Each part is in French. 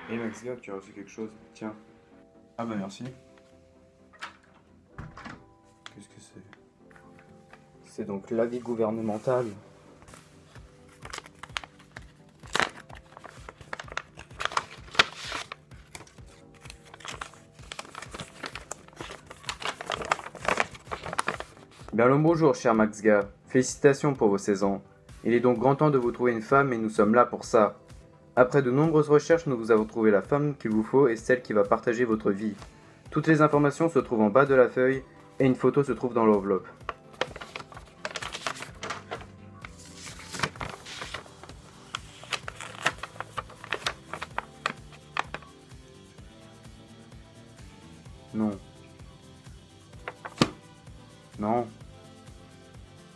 Hey Max Gab, tu as reçu quelque chose? Tiens. Ah bah merci. Qu'est-ce que c'est? C'est donc l'avis gouvernemental. Bien le bonjour, cher Max Gab. Félicitations pour vos 16 ans. Il est donc grand temps de vous trouver une femme et nous sommes là pour ça. Après de nombreuses recherches, nous vous avons trouvé la femme qu'il vous faut et celle qui va partager votre vie. Toutes les informations se trouvent en bas de la feuille et une photo se trouve dans l'enveloppe. Non. Non.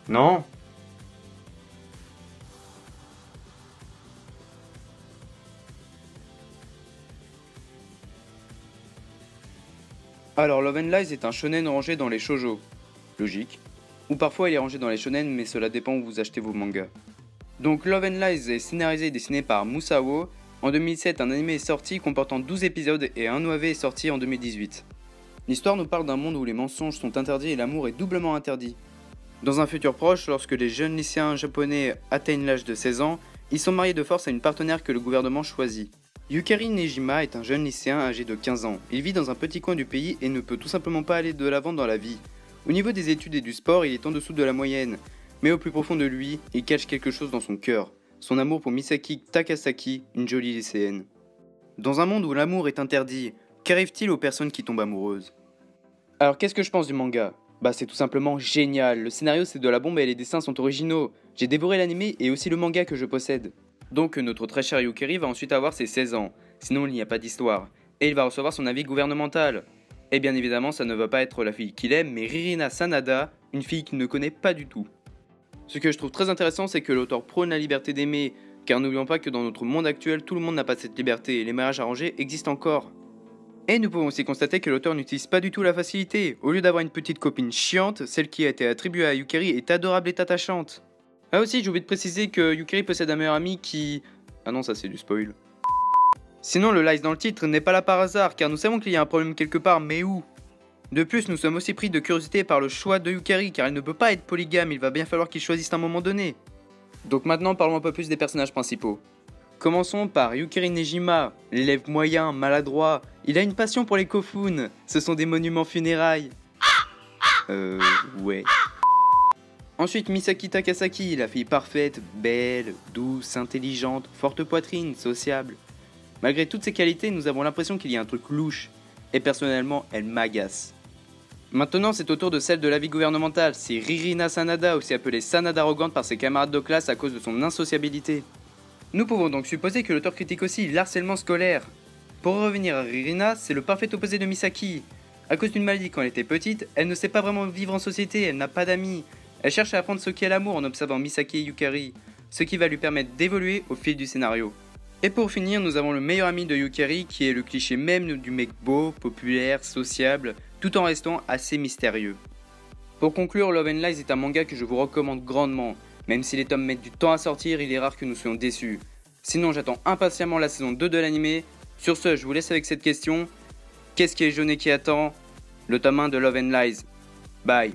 Non. Alors Love and Lies est un shonen rangé dans les shoujo. Logique. Ou parfois il est rangé dans les shonen mais cela dépend où vous achetez vos mangas. Donc Love and Lies est scénarisé et dessiné par Musao. En 2007 un anime est sorti comportant 12 épisodes et un OAV est sorti en 2018. L'histoire nous parle d'un monde où les mensonges sont interdits et l'amour est doublement interdit. Dans un futur proche, lorsque les jeunes lycéens japonais atteignent l'âge de 16 ans, ils sont mariés de force à une partenaire que le gouvernement choisit. Yukari Nejima est un jeune lycéen âgé de 15 ans. Il vit dans un petit coin du pays et ne peut tout simplement pas aller de l'avant dans la vie. Au niveau des études et du sport, il est en dessous de la moyenne. Mais au plus profond de lui, il cache quelque chose dans son cœur. Son amour pour Misaki Takasaki, une jolie lycéenne. Dans un monde où l'amour est interdit, qu'arrive-t-il aux personnes qui tombent amoureuses? Alors qu'est-ce que je pense du manga? Bah c'est tout simplement génial, le scénario c'est de la bombe et les dessins sont originaux. J'ai dévoré l'anime et aussi le manga que je possède. Donc notre très cher Yukari va ensuite avoir ses 16 ans, sinon il n'y a pas d'histoire. Et il va recevoir son avis gouvernemental. Et bien évidemment ça ne va pas être la fille qu'il aime, mais Ririna Sanada, une fille qu'il ne connaît pas du tout. Ce que je trouve très intéressant c'est que l'auteur prône la liberté d'aimer, car n'oublions pas que dans notre monde actuel tout le monde n'a pas cette liberté et les mariages arrangés existent encore. Et nous pouvons aussi constater que l'auteur n'utilise pas du tout la facilité. Au lieu d'avoir une petite copine chiante, celle qui a été attribuée à Yukari est adorable et attachante. Ah aussi, j'ai oublié de préciser que Yukari possède un meilleur ami qui... Ah non, ça c'est du spoil. Sinon, le lies dans le titre n'est pas là par hasard, car nous savons qu'il y a un problème quelque part, mais où? De plus, nous sommes aussi pris de curiosité par le choix de Yukari, car il ne peut pas être polygame, il va bien falloir qu'il choisisse à un moment donné. Donc maintenant, parlons un peu plus des personnages principaux. Commençons par Yukari Nejima, l'élève moyen, maladroit. Il a une passion pour les kofun, ce sont des monuments funérailles. Ouais. Ensuite Misaki Takasaki, la fille parfaite, belle, douce, intelligente, forte poitrine, sociable. Malgré toutes ces qualités, nous avons l'impression qu'il y a un truc louche. Et personnellement, elle m'agace. Maintenant, c'est au tour de celle de la vie gouvernementale. C'est Ririna Sanada, aussi appelée Sanada arrogante par ses camarades de classe à cause de son insociabilité. Nous pouvons donc supposer que l'auteur critique aussi l'harcèlement scolaire. Pour revenir à Ririna, c'est le parfait opposé de Misaki. À cause d'une maladie quand elle était petite, elle ne sait pas vraiment vivre en société, elle n'a pas d'amis. Elle cherche à apprendre ce qu'est l'amour en observant Misaki et Yukari, ce qui va lui permettre d'évoluer au fil du scénario. Et pour finir, nous avons le meilleur ami de Yukari qui est le cliché même du mec beau, populaire, sociable, tout en restant assez mystérieux. Pour conclure, Love and Lies est un manga que je vous recommande grandement. Même si les tomes mettent du temps à sortir, il est rare que nous soyons déçus. Sinon, j'attends impatiemment la saison 2 de l'anime. Sur ce, je vous laisse avec cette question. Qu'est-ce qui est jaune et qui attend? Le tome 1 de Love and Lies. Bye.